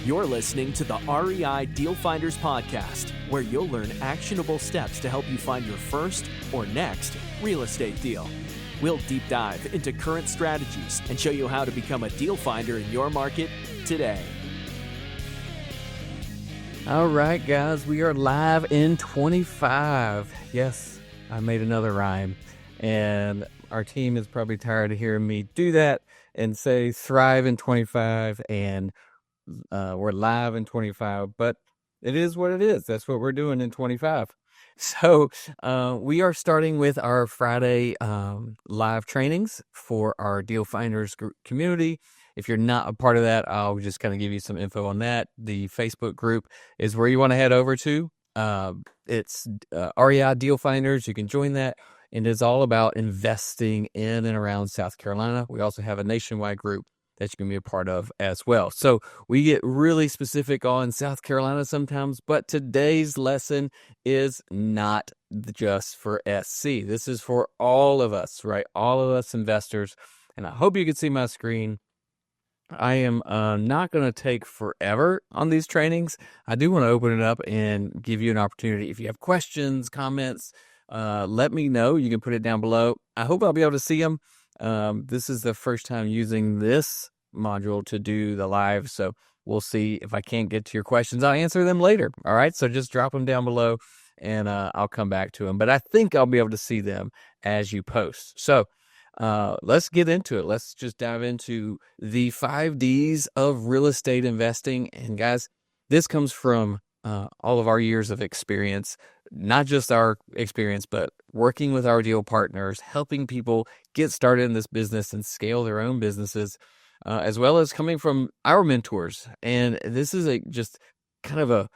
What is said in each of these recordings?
You're listening to the REI Deal Finders podcast, where you'll learn actionable steps to help you find your first or next real estate deal. We'll deep dive into current strategies and show you how to become a deal finder in your market today. All right, guys, we are live in 25. Yes, I made another rhyme, and our team is probably tired of hearing me do that and say thrive in 25, and we're live in 25, but it is what it is. That's what we're doing in 25. So we are starting with our Friday live trainings for our Deal Finders community. If you're not a part of that, I'll just kind of give you some info on that. The Facebook group is where you want to head over to. It's REI Deal Finders. You can join that. And it's all about investing in and around South Carolina. We also have a nationwide group that you can be a part of as well. So we get really specific on South Carolina sometimes, but today's lesson is not just for SC. This is for all of us, right? All of us investors. And I hope you can see my screen. I am not going to take forever on these trainings. I do want to open it up and give you an opportunity. If you have questions, comments, let me know. You can put it down below. I hope I'll be able to see them. This is the first time using this module to do the live, so we'll see. If I can't get to your questions, I'll answer them later. All right, so just drop them down below and I'll come back to them, but I think I'll be able to see them as you post. So let's get into it. Let's just dive into the 5 Ds of real estate investing. And guys, this comes from all of our years of experience, not just our experience, but working with our deal partners, helping people get started in this business and scale their own businesses, as well as coming from our mentors. And this is just kind of a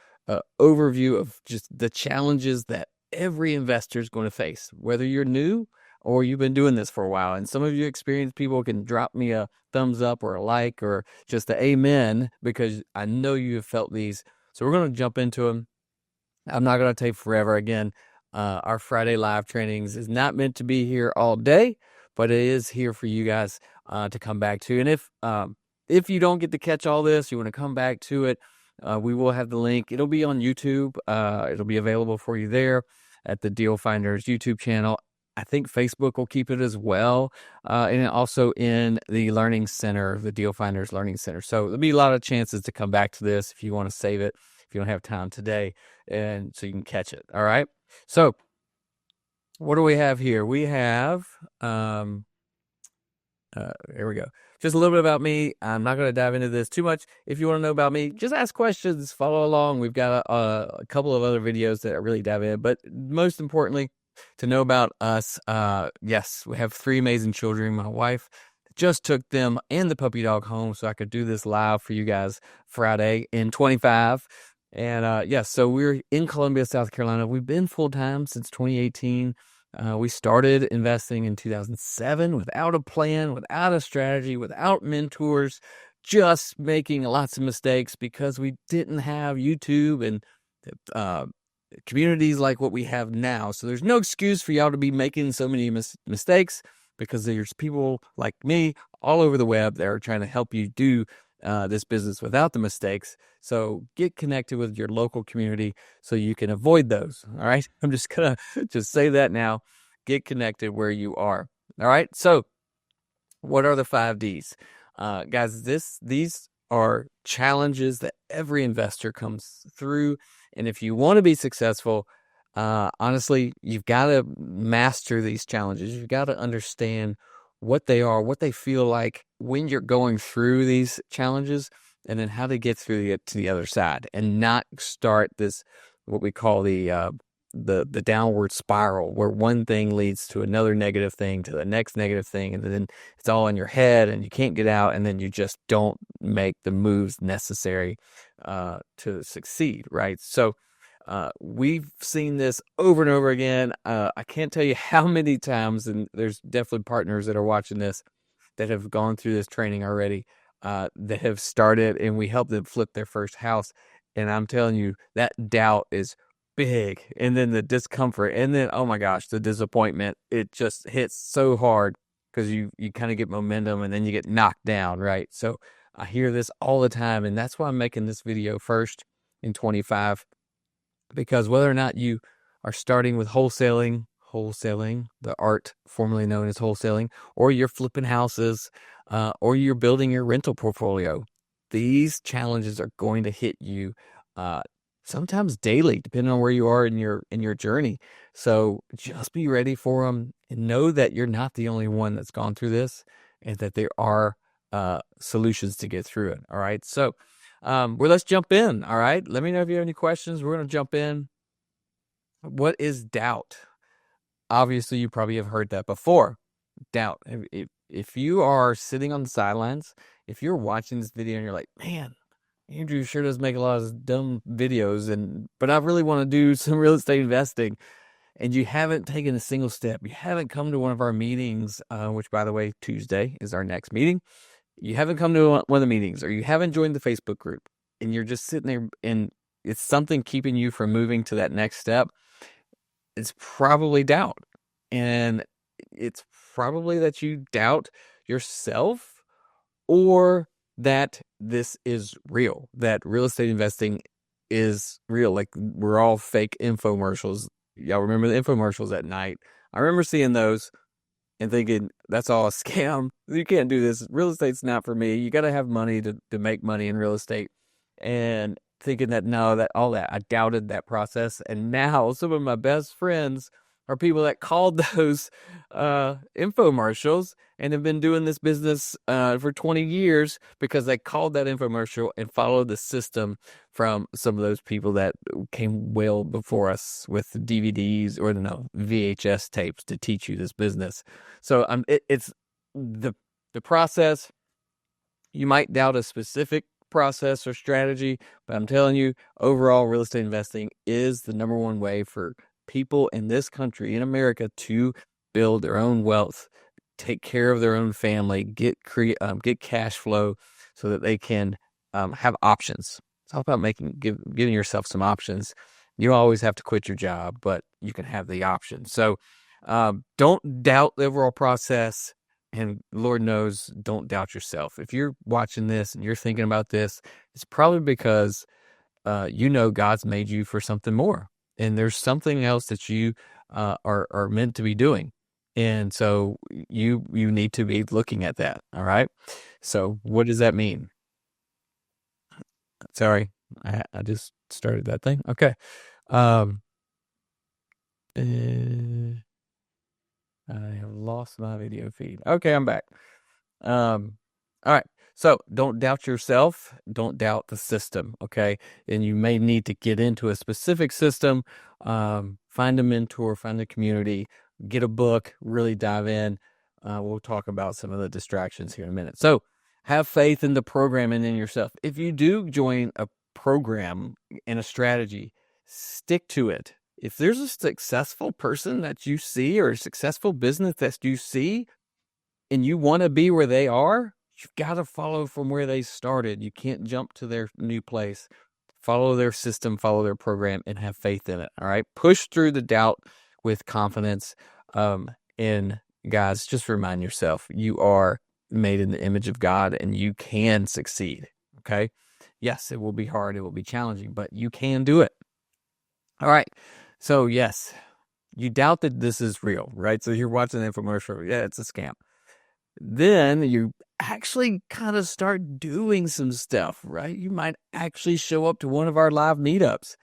overview of just the challenges that every investor is going to face, whether you're new or you've been doing this for a while. And some of you experienced people can drop me a thumbs up or a like or just an amen, because I know you have felt these. So we're going to jump into them. I'm not going to take forever. Again, our Friday live trainings is not meant to be here all day, but it is here for you guys to come back to. And if you don't get to catch all this, you want to come back to it, we will have the link. It'll be on YouTube. It'll be available for you there at the Deal Finders YouTube channel. I think Facebook will keep it as well, and also in the Learning Center, the Deal Finders Learning Center. So there'll be a lot of chances to come back to this if you want to save it, if you don't have time today, and so you can catch it. All right. So what do we have here? We have, here we go. Just a little bit about me. I'm not going to dive into this too much. If you want to know about me, just ask questions, follow along. We've got a couple of other videos that really dive in, but most importantly, to know about us, yes, we have 3 amazing children. My wife just took them and the puppy dog home so I could do this live for you guys Friday in 25. And yes, so we're in Columbia, South Carolina. We've been full-time since 2018. We started investing in 2007 without a plan, without a strategy, without mentors, just making lots of mistakes because we didn't have YouTube and communities like what we have now. So there's no excuse for y'all to be making so many mistakes, because there's people like me all over the web that are trying to help you do this business without the mistakes. So get connected with your local community so you can avoid those. All right. I'm just going to just say that now. Get connected where you are. All right. So what are the 5 Ds? Guys, these are challenges that every investor comes through. And if you want to be successful, honestly, you've got to master these challenges. You've got to understand what they are, what they feel like when you're going through these challenges, and then how to get through to the other side and not start this, what we call the downward spiral, where one thing leads to another negative thing, to the next negative thing, and then it's all in your head and you can't get out, and then you just don't make the moves necessary to succeed, right? So we've seen this over and over again. I can't tell you how many times, and there's definitely partners that are watching this that have gone through this training already, that have started, and we help them flip their first house. And I'm telling you, that doubt is big. And then the discomfort, and then, oh my gosh, the disappointment, it just hits so hard because you kind of get momentum and then you get knocked down, right? So I hear this all the time, and that's why I'm making this video first in 25, because whether or not you are starting with wholesaling, the art formerly known as wholesaling, or you're flipping houses, or you're building your rental portfolio, these challenges are going to hit you uh, sometimes daily, depending on where you are in your journey. So just be ready for them, and know that you're not the only one that's gone through this, and that there are solutions to get through it. All right, so let's jump in. All right, let me know if you have any questions. We're going to jump in. What is doubt? Obviously, you probably have heard that before. Doubt. If you are sitting on the sidelines, if you're watching this video and you're like, man, Andrew sure does make a lot of dumb videos, but I really want to do some real estate investing, and you haven't taken a single step, you haven't come to one of our meetings, which, by the way, Tuesday is our next meeting. You haven't come to one of the meetings, or you haven't joined the Facebook group, and you're just sitting there, and it's something keeping you from moving to that next step. It's probably doubt. And it's probably that you doubt yourself, or that this is real, that real estate investing is real. Like, we're all fake infomercials. Y'all remember the infomercials at night? I remember seeing those and thinking, that's all a scam. You can't do this. Real estate's not for me. You got to have money to make money in real estate. And thinking that, no, that all that, I doubted that process. And now some of my best friends are people that called those infomercials and have been doing this business for 20 years because they called that infomercial and followed the system from some of those people that came well before us with DVDs or VHS tapes to teach you this business. So it's the process. You might doubt a specific process or strategy, but I'm telling you, overall, real estate investing is the number one way for people in this country, in America, to build their own wealth, take care of their own family, get cash flow, so that they can have options. It's all about giving yourself some options. You don't always have to quit your job, but you can have the option. So don't doubt the overall process. And Lord knows, don't doubt yourself. If you're watching this and you're thinking about this, it's probably because God's made you for something more. And there's something else that you are meant to be doing. And so you need to be looking at that. All right. So what does that mean? Sorry, I just started that thing. Okay. I have lost my video feed. Okay, I'm back. All right. So don't doubt yourself. Don't doubt the system. Okay. And you may need to get into a specific system, find a mentor, find a community, get a book, really dive in. We'll talk about some of the distractions here in a minute. So have faith in the program and in yourself. If you do join a program and a strategy, stick to it. If there's a successful person that you see, or a successful business that you see, and you want to be where they are, you've got to follow from where they started. You can't jump to their new place. Follow their system, follow their program, and have faith in it. All right. Push through the doubt with confidence. And guys, just remind yourself, you are made in the image of God, and you can succeed. Okay. Yes, it will be hard. It will be challenging, but you can do it. All right. So yes, you doubt that this is real, right? So you're watching an infomercial. Yeah, it's a scam. Then you actually kind of start doing some stuff, right? You might actually show up to one of our live meetups.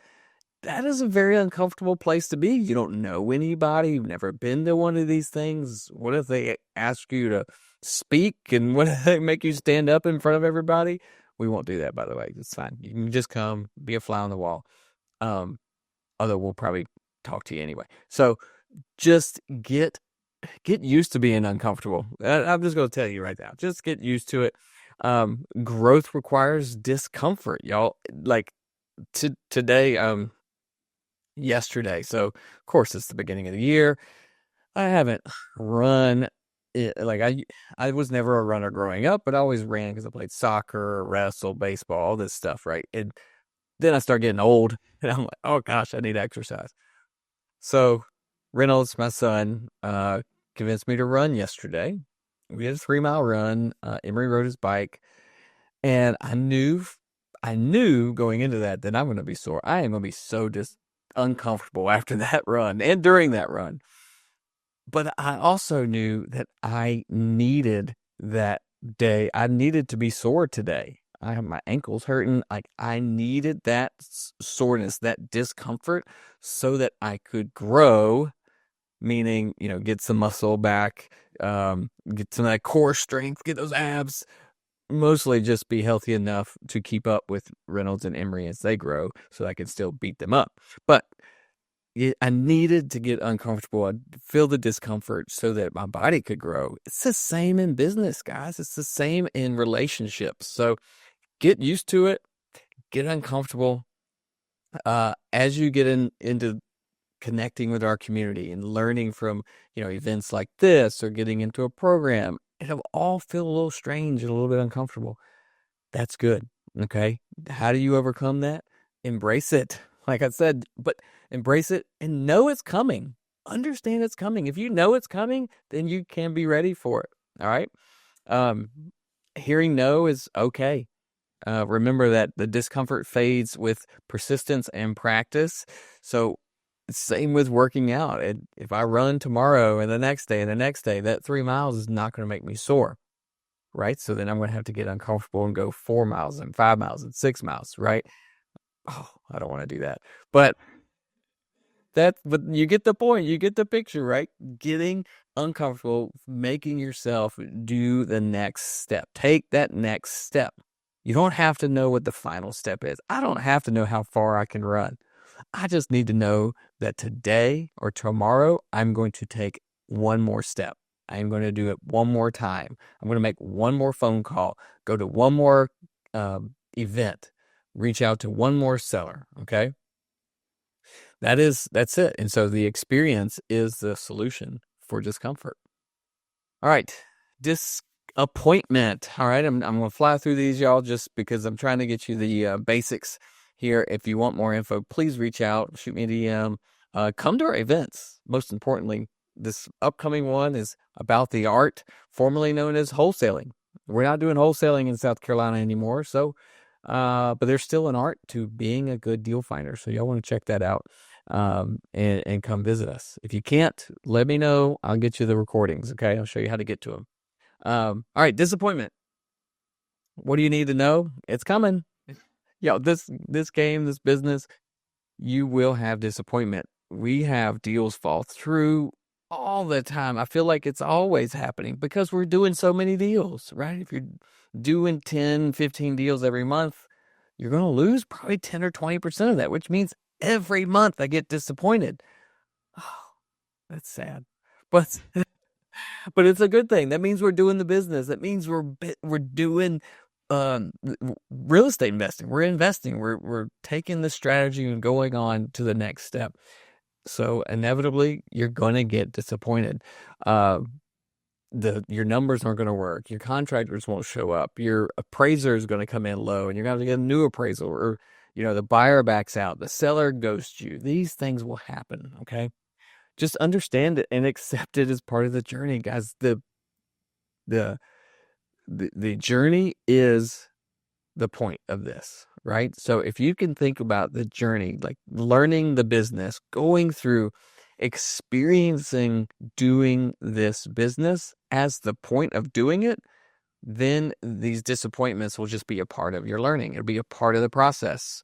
That is a very uncomfortable place to be. You don't know anybody. You've never been to one of these things. What if they ask you to speak, and what if they make you stand up in front of everybody? We won't do that, by the way. It's fine. You can just come, be a fly on the wall. Although we'll probably talk to you anyway. So just get used to being uncomfortable. I'm just going to tell you right now. Just get used to it. Growth requires discomfort, y'all. Like today, yesterday. So of course it's the beginning of the year. I haven't run it. Like I was never a runner growing up, but I always ran because I played soccer, wrestled, baseball, all this stuff, right? And then I start getting old, and I'm like, oh gosh, I need exercise. So Reynolds, my son, convinced me to run yesterday. We had a 3-mile run. Emery rode his bike. And I knew going into that I'm going to be sore. I am going to be so uncomfortable after that run and during that run. But I also knew that I needed that day. I needed to be sore today. I have my ankles hurting. Like I needed that soreness, that discomfort so that I could grow, meaning, get some muscle back, get some of that core strength, get those abs, mostly just be healthy enough to keep up with Reynolds and Emery as they grow so I can still beat them up. But I needed to get uncomfortable. I'd feel the discomfort so that my body could grow. It's the same in business, guys. It's the same in relationships. So get used to it, get uncomfortable. As you get into connecting with our community and learning from, events like this or getting into a program, it'll all feel a little strange and a little bit uncomfortable. That's good. Okay. How do you overcome that? Embrace it. Like I said, but embrace it and know it's coming. Understand it's coming. If you know it's coming, then you can be ready for it. All right. Um, Hearing no is okay. Remember that the discomfort fades with persistence and practice. So same with working out. If I run tomorrow and the next day and the next day, that 3 miles is not going to make me sore. Right? So then I'm going to have to get uncomfortable and go 4 miles and 5 miles and 6 miles, right? Oh, I don't want to do that. But you get the point. You get the picture, right? Getting uncomfortable, making yourself do the next step. Take that next step. You don't have to know what the final step is. I don't have to know how far I can run. I just need to know that today or tomorrow, I'm going to take one more step. I am going to do it one more time. I'm going to make one more phone call, go to one more event, reach out to one more seller. Okay. That's it. And so the experience is the solution for discomfort. All right. Disappointment. All right. I'm going to fly through these, y'all, just because I'm trying to get you the basics here. If you want more info, please reach out, shoot me a DM, come to our events. Most importantly, this upcoming one is about the art formerly known as wholesaling. We're not doing wholesaling in South Carolina anymore. So, but there's still an art to being a good deal finder. So y'all want to check that out, and come visit us. If you can't, let me know. I'll get you the recordings. Okay. I'll show you how to get to them. All right. Disappointment. What do you need to know? It's coming. This game, this business, you will have disappointment. We have deals fall through all the time. I feel like it's always happening because we're doing so many deals, right? If you're doing 10, 15 deals every month, you're going to lose probably 10 or 20% of that, which means every month I get disappointed. Oh, that's sad. But but it's a good thing. That means we're doing the business. That means we're doing real estate investing. We're investing. We're taking the strategy and going on to the next step. So inevitably, you're going to get disappointed. Your numbers aren't going to work. Your contractors won't show up. Your appraiser is going to come in low, and you're going to get a new appraisal. Or the buyer backs out. The seller ghosts you. These things will happen. Okay. Just understand it and accept it as part of the journey, guys. The journey is the point of this, right? So if you can think about the journey, like learning the business, going through experiencing doing this business as the point of doing it, then these disappointments will just be a part of your learning. It'll be a part of the process.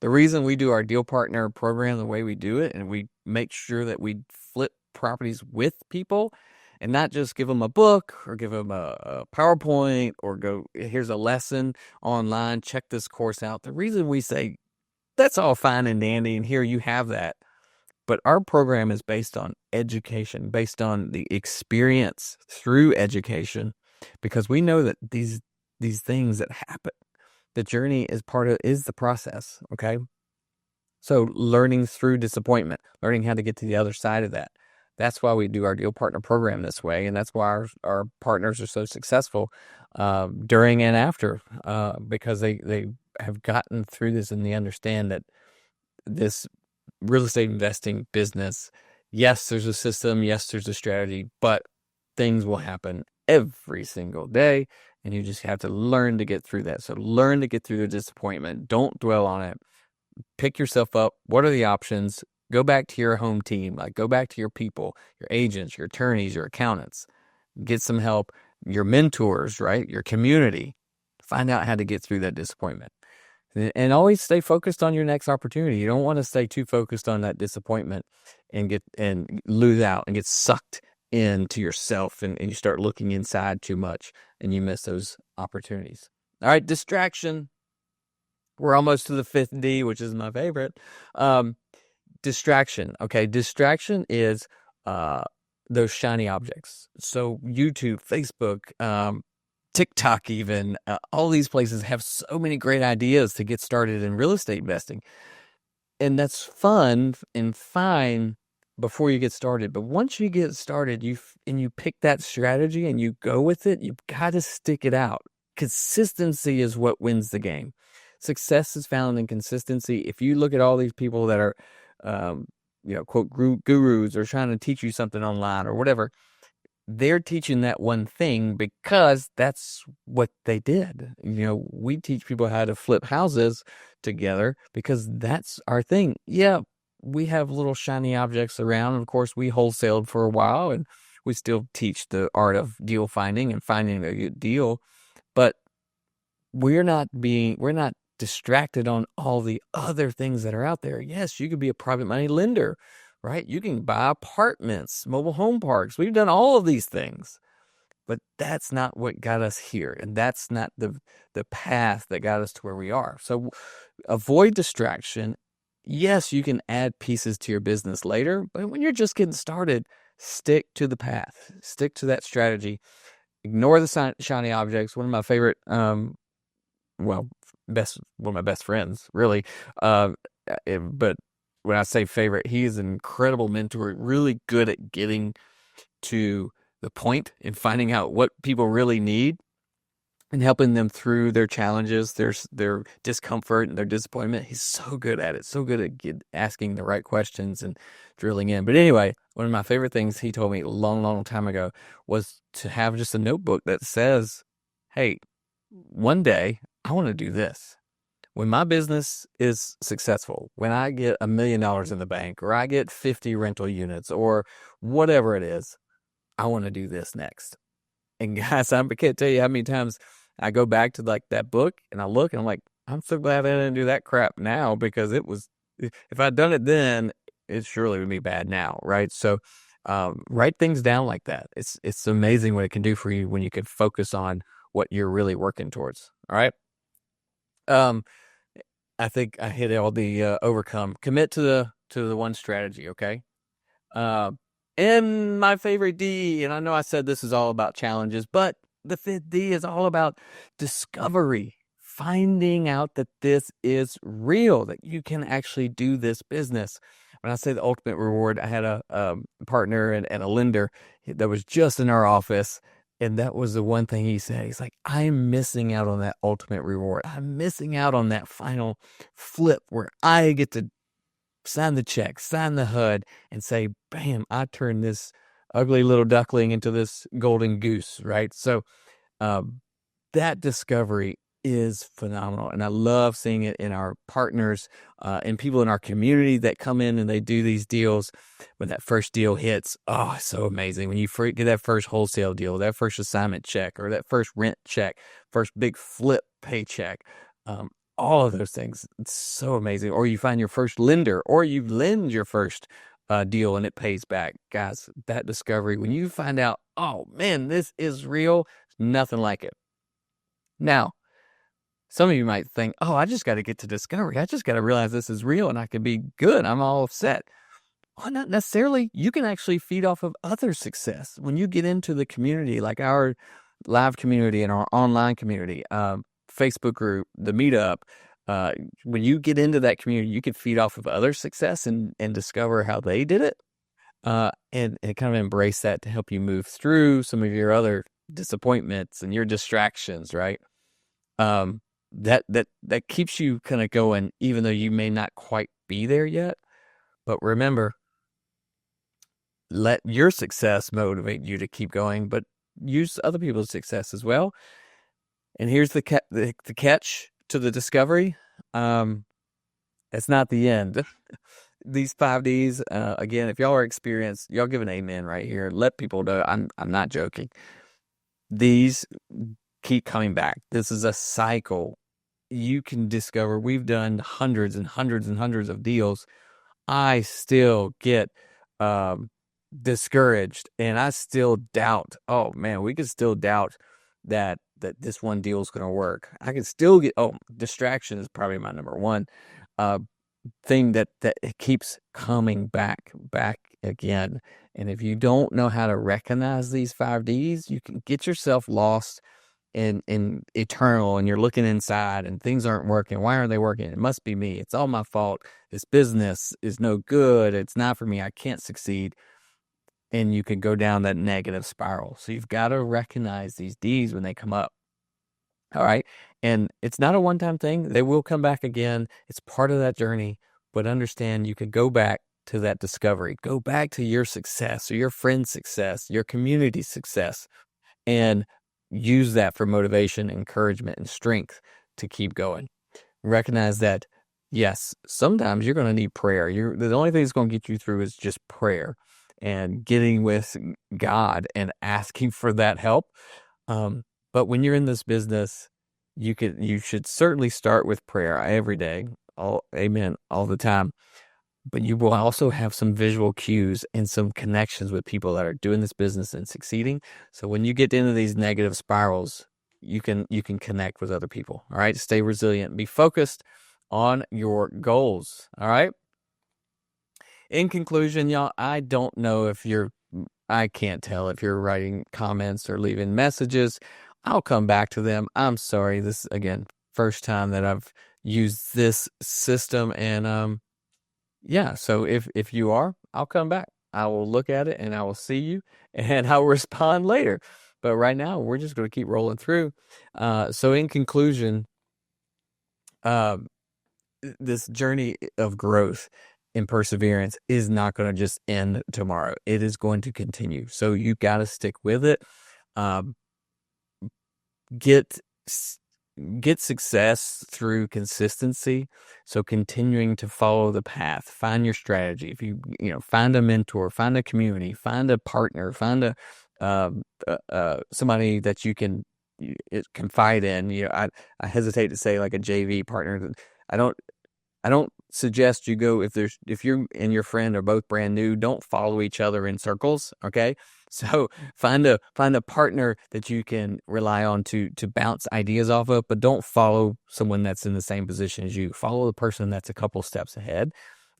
The reason we do our deal partner program the way we do it, and we make sure that we flip properties with people and not just give them a book or give them a PowerPoint or go, here's a lesson online, check this course out. The reason we say that's all fine and dandy and here you have that, but our program is based on education, based on the experience through education, because we know that these things that happen, the journey is the process. Okay. So learning through disappointment, learning how to get to the other side of that. That's why we do our deal partner program this way. And that's why our partners are so successful during and after, because they have gotten through this and they understand that this real estate investing business, yes, there's a system, yes, there's a strategy, but things will happen every single day. and you just have to learn to get through that. So learn to get through the disappointment. Don't dwell on it. Pick yourself up. What are the options? Go back to your home team. Like, go back to your people, your agents, your attorneys, your accountants. Get some help. Your mentors, right? Your community. Find out how to get through that disappointment. And always stay focused on your next opportunity. You don't want to stay too focused on that disappointment and lose out and get sucked into yourself, and you start looking inside too much and you miss those opportunities. All right, distraction. We're almost to the 5th D, which is my favorite. Distraction. Okay, distraction is those shiny objects. So YouTube, Facebook, TikTok, even all these places have so many great ideas to get started in real estate investing. And that's fun and fine before you get started. But once you get started, you pick that strategy and you go with it, you've got to stick it out. Consistency is what wins the game. Success is found in consistency. If you look at all these people that are, quote, gurus, or trying to teach you something online or whatever, they're teaching that one thing because that's what they did. We teach people how to flip houses together because that's our thing. Yeah, we have little shiny objects around. Of course, we wholesaled for a while, and we still teach the art of deal finding and finding a good deal. But we're not distracted on all the other things that are out there. Yes, you could be a private money lender, right? You can buy apartments, mobile home parks. We've done all of these things, but that's not what got us here. And that's not the path that got us to where we are. So avoid distraction. Yes, you can add pieces to your business later, but when you're just getting started, stick to the path, stick to that strategy, ignore the shiny objects. One of my favorite, one of my best friends, really. But when I say favorite, he is an incredible mentor, really good at getting to the point and finding out what people really need and helping them through their challenges, their discomfort and their disappointment. He's so good at it, so good at asking the right questions and drilling in. But anyway, one of my favorite things he told me a long, long time ago was to have just a notebook that says, hey, one day I want to do this. When my business is successful, when I get $1 million in the bank, or I get 50 rental units, or whatever it is, I want to do this next. And guys, I can't tell you how many times I go back to like that book and I look and I'm like, I'm so glad I didn't do that crap now, because if I'd done it then, it surely would be bad now, right? So write things down like that. It's amazing what it can do for you when you can focus on what you're really working towards. All right. I think I hit all the overcome. Commit to the one strategy, okay? And my favorite D, and I know I said this is all about challenges, but the 5th D is all about discovery. Finding out that this is real, that you can actually do this business. When I say the ultimate reward, I had a partner and a lender that was just in our office. And that was the one thing he said. He's like, I'm missing out on that ultimate reward. I'm missing out on that final flip where I get to sign the check, sign the HUD, and say, bam, I turned this ugly little duckling into this golden goose, right? So that discovery is phenomenal. And I love seeing it in our partners and people in our community that come in and they do these deals. When that first deal hits, oh, it's so amazing. When you get that first wholesale deal, that first assignment check, or that first rent check, first big flip paycheck, all of those things, it's so amazing. Or you find your first lender, or you lend your first deal and it pays back. Guys, that discovery, when you find out, oh man, this is real, nothing like it. Now, some of you might think, oh, I just got to get to discovery. I just got to realize this is real and I can be good. I'm all set. Well, not necessarily. You can actually feed off of other success. When you get into the community, like our live community and our online community, Facebook group, the meetup, when you get into that community, you can feed off of other success and discover how they did it, and kind of embrace that to help you move through some of your other disappointments and your distractions, right? That keeps you kind of going, even though you may not quite be there yet. But remember, let your success motivate you to keep going, but use other people's success as well. And here's the catch to the discovery. It's not the end. These 5Ds, again, if y'all are experienced, y'all give an amen right here. Let people know I'm not joking. These keep coming back. This is a cycle. You can discover, we've done hundreds and hundreds and hundreds of deals. I still get discouraged, and I still doubt. Oh man, we could still doubt that this one deal is going to work. I can still get distraction is probably my number one uh, thing that it keeps coming back again. And if you don't know how to recognize these 5Ds, you can get yourself lost in eternal, and you're looking inside and things aren't working. Why aren't they working? It must be me. It's all my fault. This business is no good. It's not for me. I can't succeed. And you can go down that negative spiral. So you've got to recognize these Ds when they come up. All right. And it's not a one-time thing. They will come back again. It's part of that journey. But understand, you can go back to that discovery. Go back to your success or your friend's success, your community's success, and use that for motivation, encouragement, and strength to keep going. Recognize that, yes, sometimes you're going to need prayer. The only thing that's going to get you through is just prayer and getting with God and asking for that help. But when you're in this business, you should certainly start with prayer every day. Amen, all the time. But you will also have some visual cues and some connections with people that are doing this business and succeeding. So when you get into these negative spirals, you can connect with other people. All right. Stay resilient. Be focused on your goals. All right. In conclusion, y'all, I don't know if I can't tell if you're writing comments or leaving messages. I'll come back to them. I'm sorry. This, again, first time that I've used this system, and yeah, so if you are, I'll come back. I will look at it and I will see you and I'll respond later. But right now, we're just going to keep rolling through. So in conclusion, this journey of growth and perseverance is not going to just end tomorrow. It is going to continue. So you got to stick with it. Get success through consistency. So continuing to follow the path, find your strategy. If you find a mentor, find a community, find a partner, find somebody that you can confide in. I hesitate to say like a JV partner. I don't suggest you go if you and your friend are both brand new, don't follow each other in circles. Okay. So find a partner that you can rely on to bounce ideas off of, but don't follow someone that's in the same position as you. Follow the person that's a couple steps ahead,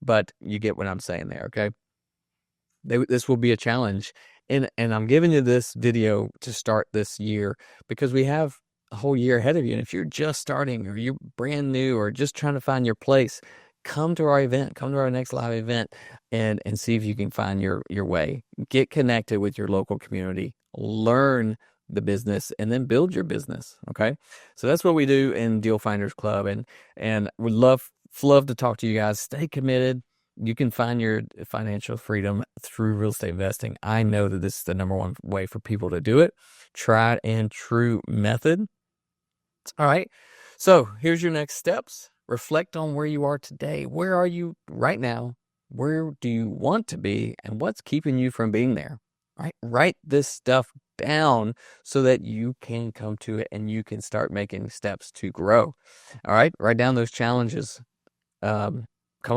but you get what I'm saying there. Okay. This will be a challenge. And I'm giving you this video to start this year because we have a whole year ahead of you. And if you're just starting or you're brand new or just trying to find your place, come to our event, come to our next live event and see if you can find your way. Get connected with your local community, learn the business, and then build your business. Okay. So that's what we do in Deal Finders Club. And would love to talk to you guys. Stay committed. You can find your financial freedom through real estate investing. I know that this is the number one way for people to do it. Tried and true method. All right. So here's your next steps. Reflect on where you are today. Where are you right now? Where do you want to be? And what's keeping you from being there? Right? Write this stuff down so that you can come to it and you can start making steps to grow. All right. Write down those challenges. Come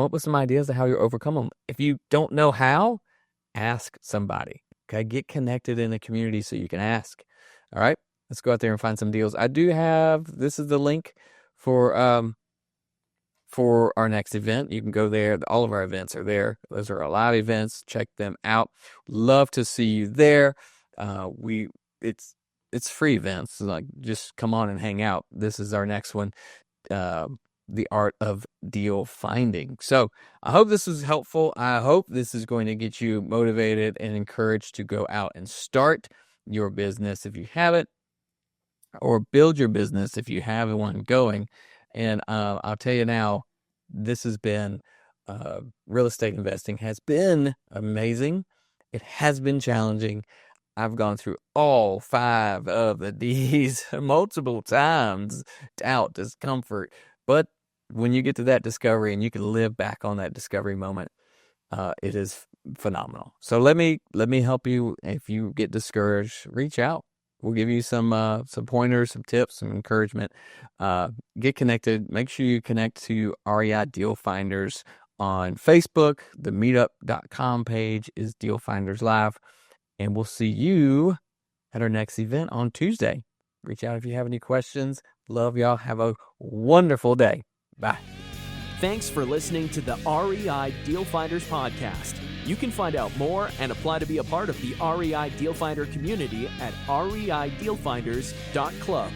up with some ideas of how you overcome them. If you don't know how, ask somebody. Okay. Get connected in a community so you can ask. All right. Let's go out there and find some deals. I do have, this is the link for our next event. You can go there. All of our events are there. Those are our live events. Check them out. Love to see you there. It's free events. So like just come on and hang out. This is our next one. The art of deal finding. So I hope this was helpful. I hope this is going to get you motivated and encouraged to go out and start your business if you haven't, or build your business if you have one going. And I'll tell you now, this has been real estate investing has been amazing. It has been challenging. I've gone through all 5 of the D's multiple times: doubt, discomfort. But when you get to that discovery and you can live back on that discovery moment, it is phenomenal. So let me help you. If you get discouraged, reach out. We'll give you some pointers, some tips, some encouragement. Get connected. Make sure you connect to REI Deal Finders on Facebook. The meetup.com page is Deal Finders Live. And we'll see you at our next event on Tuesday. Reach out if you have any questions. Love y'all. Have a wonderful day. Bye. Thanks for listening to the REI Deal Finders podcast. You can find out more and apply to be a part of the REI Deal Finder community at reidealfinders.club.